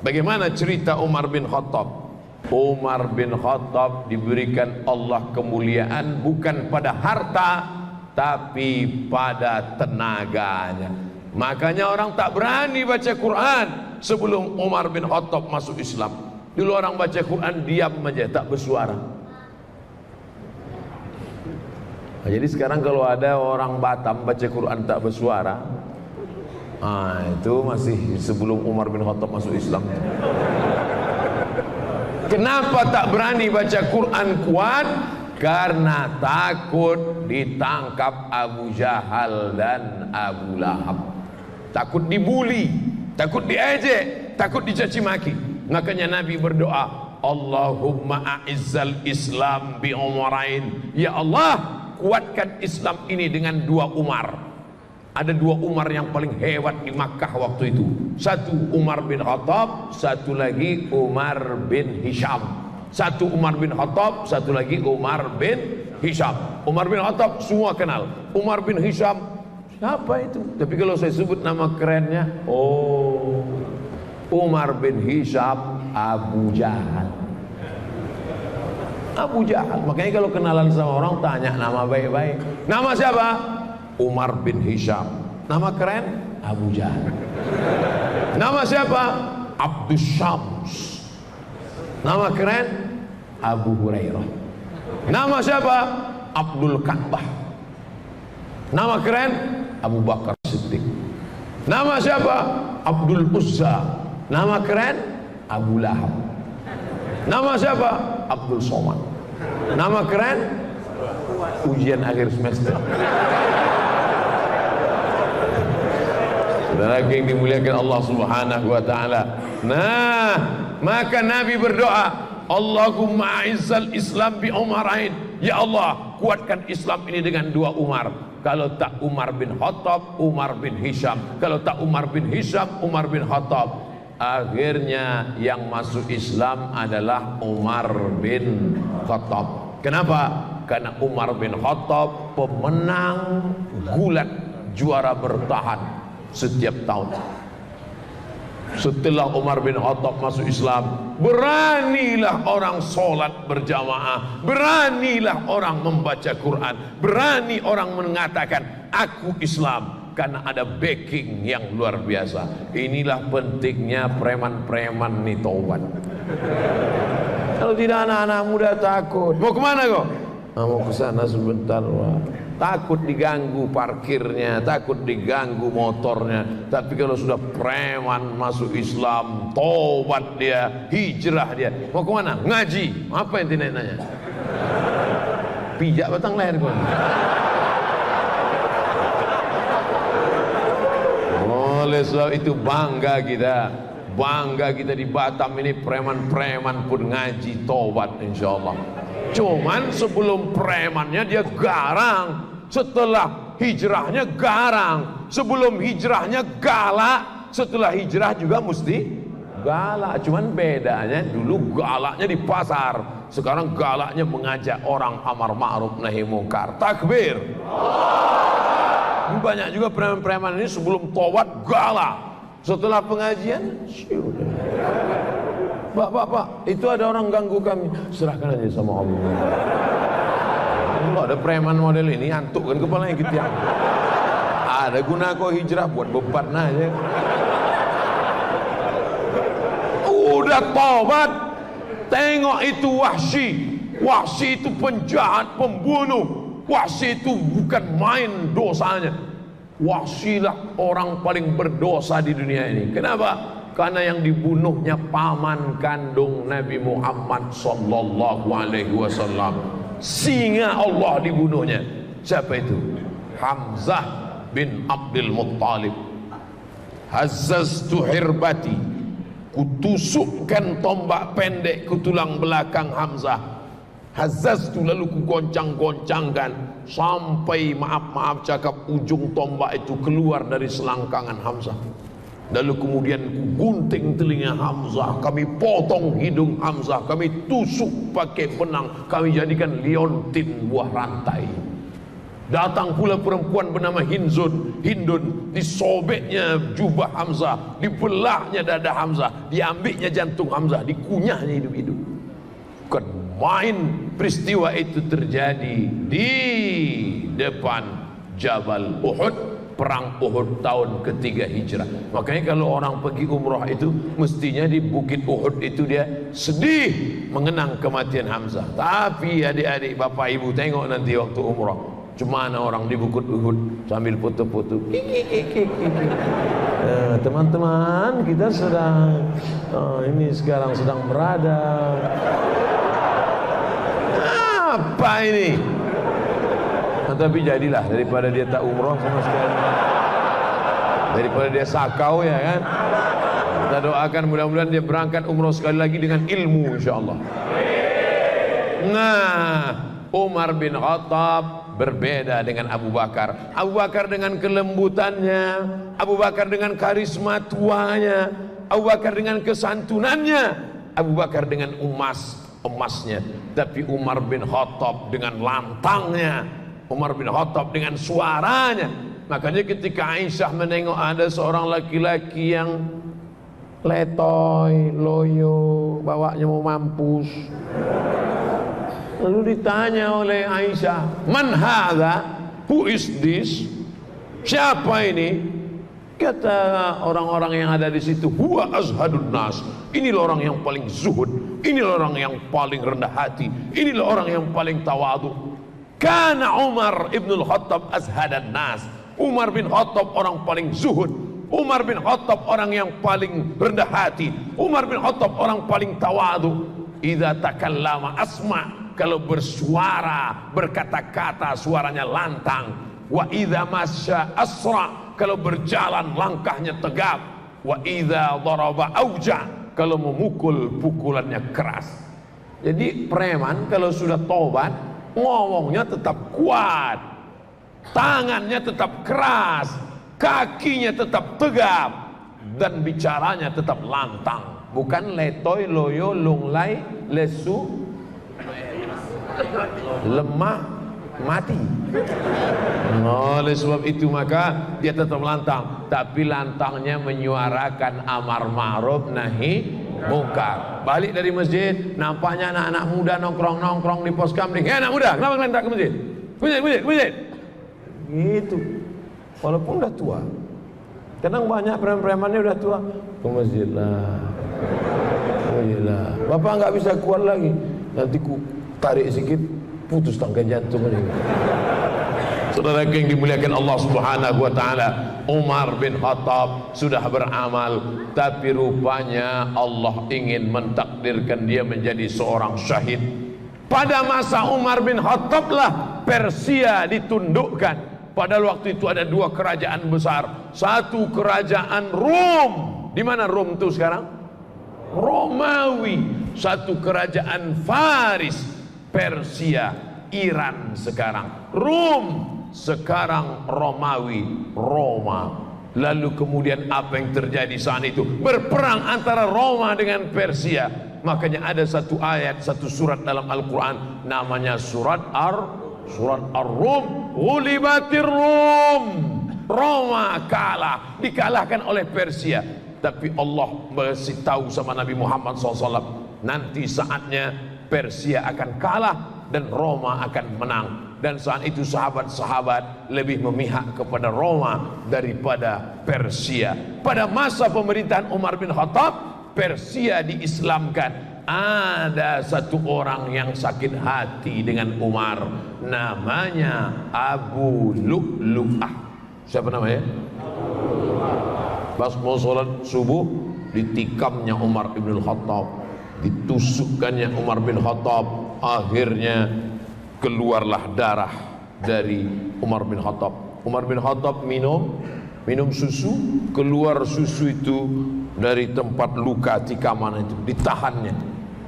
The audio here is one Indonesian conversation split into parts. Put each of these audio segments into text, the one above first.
Bagaimana cerita Umar bin Khattab? Umar bin Khattab diberikan Allah kemuliaan bukan pada harta, tapi pada tenaganya. Makanya orang tak berani baca Quran sebelum Umar bin Khattab masuk Islam. Dulu orang baca Quran diam aja, tak bersuara. Nah, jadi sekarang kalau ada orang Batam baca Quran tak bersuara, itu masih sebelum Umar bin Khattab masuk Islam. Kenapa tak berani baca Quran kuat? Karena takut ditangkap Abu Jahal dan Abu Lahab. Takut dibuli, takut diejek, takut dicaci maki. Makanya Nabi berdoa, Allahumma a'izzal Islam bi Umarain. Ya Allah, kuatkan Islam ini dengan 2 Umar. Ada 2 Umar yang paling hebat di Makkah waktu itu. Satu Umar bin Khattab, satu lagi Umar bin Hisham. Satu Umar bin Khattab, satu lagi Umar bin Hisham. Umar bin Khattab semua kenal. Umar bin Hisham, siapa itu? Tapi kalau saya sebut nama kerennya, Umar bin Hisham Abu Jahal. Abu Jahal. Makanya kalau kenalan sama orang tanya nama baik-baik. Nama siapa? Umar bin Hisham. Nama keren? Abu Jahal. Nama siapa? Abdus Syams. Nama keren? Abu Hurairah. Nama siapa? Abdul Ka'bah. Nama keren? Abu Bakar Siddiq. Nama siapa? Abdul Uzza. Nama keren? Abu Lahab. Nama siapa? Abdul Somad. Nama keren? Ujian akhir semester. Saudara yang dimuliakan Allah Subhanahu wa taala. Nah, maka Nabi berdoa, Allahumma a'izzal Islam bi Umarain. Ya Allah, kuatkan Islam ini dengan 2 Umar. Kalau tak Umar bin Khattab, Umar bin Hisham. Kalau tak Umar bin Hisham, Umar bin Khattab. Akhirnya yang masuk Islam adalah Umar bin Khattab. Kenapa? Karena Umar bin Khattab pemenang gulat, juara bertahan setiap tahun. Setelah Umar bin Khattab masuk Islam, beranilah orang sholat berjamaah, beranilah orang membaca Quran, berani orang mengatakan aku Islam, karena ada backing yang luar biasa. Inilah pentingnya preman-preman nih taubat. Kalau tidak anak-anak muda takut. Mau kemana kok? Mau ke sana sebentar. Wah. Takut diganggu parkirnya, takut diganggu motornya. Tapi kalau sudah preman masuk Islam, taubat dia, hijrah dia. Mau kemana? Ngaji. Apa yang tidak nanya? Pijak batang leher gua. Oleh sebab itu bangga kita di Batam ini, preman-preman pun ngaji taubat insyaallah. Cuman sebelum premannya dia garang, setelah hijrahnya garang, sebelum hijrahnya galak, setelah hijrah juga mesti galak. Cuman bedanya dulu galaknya di pasar, sekarang galaknya mengajak orang amar ma'ruf nahi munkar. Takbir. Banyak juga preman-preman ini sebelum taubat galak, setelah pengajian Pak, itu ada orang ganggu kami, serahkan aja sama Allah. Kalau ada preman model ini, antuk kan kepalanya gitu ya. Ada guna kok hijrah buat beban aja. Udah taubat, tengok itu Wahsy. Wahsy itu penjahat, pembunuh. Wahsy itu bukan main dosanya. Wahsy lah orang paling berdosa di dunia ini. Kenapa? Karena yang dibunuhnya paman kandung Nabi Muhammad sallallahu alaihi wasallam. Singa Allah dibunuhnya. Siapa itu? Hamzah bin Abdul Muttalib. Hazzaztu hirbati, kutusukkan tombak pendek ke tulang belakang Hamzah. Hazzaztu, lalu ku goncang-goncangkan sampai maaf cakap ujung tombak itu keluar dari selangkangan Hamzah. Lalu kemudian ku gunting telinga Hamzah, kami potong hidung Hamzah, kami tusuk pakai benang, kami jadikan liontin buah rantai. Datang pula perempuan bernama Hindun, disobeknya jubah Hamzah, dibelahnya dada Hamzah, diambilnya jantung Hamzah, dikunyahnya hidup-hidup. Bukan main peristiwa itu terjadi di depan Jabal Uhud, perang Uhud tahun ketiga Hijrah. Makanya kalau orang pergi umrah itu mestinya di Bukit Uhud itu dia sedih mengenang kematian Hamzah. Tapi adik-adik, bapak ibu, tengok nanti waktu umrah, cuma orang di Bukit Uhud sambil foto-foto. Teman-teman, kita sedang ini sekarang sedang berada. Apa ini? Tapi jadilah, daripada dia tak umrah sama sekali, daripada dia sakau, ya kan. Kita doakan mudah-mudahan dia berangkat umrah sekali lagi dengan ilmu, insyaallah. Nah, Umar bin Khattab berbeda dengan Abu Bakar. Abu Bakar dengan kelembutannya, Abu Bakar dengan karisma tuanya, Abu Bakar dengan kesantunannya, Abu Bakar dengan emasnya. Tapi Umar bin Khattab dengan lantangnya, Umar bin Khattab dengan suaranya. Makanya ketika Aisyah menengok ada seorang laki-laki yang letoy, loyo, bawanya mau mampus, lalu ditanya oleh Aisyah, "Man hadha? Who is this?" Siapa ini? Kata orang-orang yang ada di situ, "Huwa azhadun nas." Inilah orang yang paling zuhud, inilah orang yang paling rendah hati, inilah orang yang paling tawadu. Kana Umar ibnul Khattab azhadan nas. Umar bin Khattab orang paling zuhud, Umar bin Khattab orang yang paling rendah hati, Umar bin Khattab orang paling tawadu. Idza takallama asma, kalau bersuara, berkata-kata suaranya lantang. Wa idza masya asra, kalau berjalan langkahnya tegap. Wa idza daraba auja, kalau memukul pukulannya keras. Jadi preman kalau sudah tobat, ngomongnya tetap kuat, tangannya tetap keras, kakinya tetap tegap, dan bicaranya tetap lantang. Bukan letoy, loyo, lunglai, lesu, lemah, mati. Oleh sebab itu maka dia tetap lantang, tapi lantangnya menyuarakan amar ma'ruf nahi mungkar. Balik dari masjid, nampaknya anak-anak muda nongkrong di pos kamling. Anak muda, kenapa kalian tak ke masjid? Masjid. Gitu. Walaupun udah tua. Kadang banyak preman-premannya udah tua. Ke masjid lah. Bapak nggak bisa kuat lagi. Nanti ku tarik sedikit, putus tangkai jantung ini. Saudara yang dimuliakan Allah Subhanahu wa taala, Umar bin Khattab sudah beramal, tapi rupanya Allah ingin mentakdirkan dia menjadi seorang syahid. Pada masa Umar bin Khattab lah Persia ditundukkan. Padahal waktu itu ada dua kerajaan besar. Satu kerajaan Rom. Di mana Rom itu sekarang? Romawi. Satu kerajaan Faris, Persia, Iran sekarang. Rom sekarang Romawi, Roma. Lalu kemudian apa yang terjadi saat itu? Berperang antara Roma dengan Persia. Makanya ada satu ayat, satu surat dalam Al-Quran, namanya surat Ar-Rum. Ghulibatir Rum. Roma kalah, dikalahkan oleh Persia. Tapi Allah beritahu tahu sama Nabi Muhammad SAW, nanti saatnya Persia akan kalah dan Roma akan menang. Dan saat itu sahabat-sahabat lebih memihak kepada Roma daripada Persia. Pada masa pemerintahan Umar bin Khattab, Persia diislamkan. Ada satu orang yang sakit hati dengan Umar, namanya Abu Lu'lu'ah. Siapa namanya? Pas mau sholat subuh, ditikamnya Umar bin Khattab, ditusukkannya Umar bin Khattab. Akhirnya keluarlah darah dari Umar bin Khattab. Umar bin Khattab minum susu, keluar susu itu dari tempat luka tikaman itu, ditahannya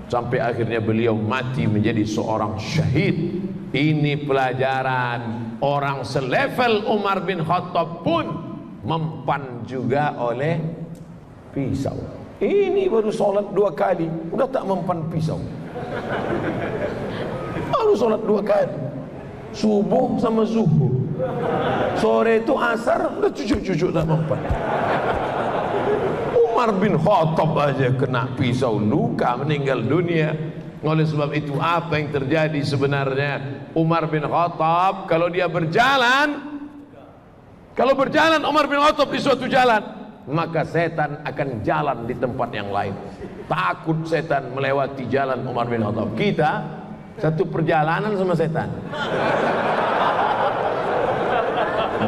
sampai akhirnya beliau mati menjadi seorang syahid. Ini pelajaran, orang selevel Umar bin Khattab pun mempan juga oleh pisau. Ini baru sholat 2 kali udah tak mempan pisau. Baru sholat 2 kali, subuh sama zuhur. Sore itu asar udah cucuk-cucuk dah mempan. Umar bin Khattab aja kena pisau luka meninggal dunia. Oleh sebab itu apa yang terjadi sebenarnya? Umar bin Khattab kalau berjalan Umar bin Khattab di suatu jalan, maka setan akan jalan di tempat yang lain. Takut setan melewati jalan Umar bin Khattab. Kita satu perjalanan sama setan.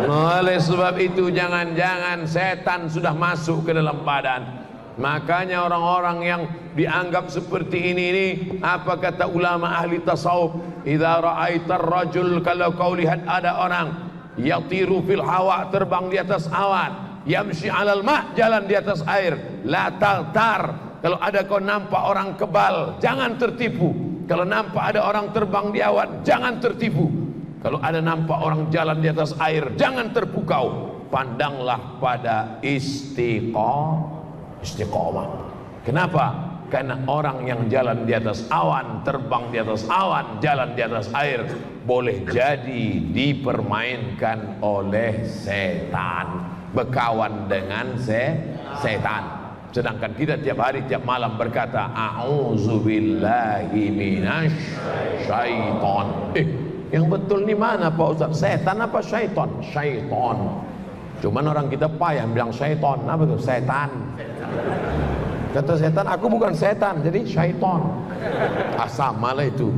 Oleh sebab itu jangan-jangan setan sudah masuk ke dalam badan. Makanya orang-orang yang dianggap seperti ini apa kata ulama ahli tasawuf? Idza ra'aitar rajul, kalau kau lihat ada orang yatiru fil hawa, terbang di atas awan, yamshi 'alal ma', jalan di atas air, la taltar. Kalau ada kau nampak orang kebal, jangan tertipu. Kalau nampak ada orang terbang di awan, jangan tertipu. Kalau ada nampak orang jalan di atas air, jangan terpukau. Pandanglah pada istiqomah. Kenapa? Karena orang yang jalan di atas awan, terbang di atas awan, jalan di atas air, boleh jadi dipermainkan oleh setan, berkawan dengan setan. Sedangkan kita tiap hari tiap malam berkata a'udzubillahi minasyaiton. Yang betul ni mana Pak Ustaz? Setan apa syaiton? Syaiton. Cuman orang kita payah bilang syaiton. Apa itu? Setan. Kata setan, aku bukan setan, jadi syaiton. Sama lah itu.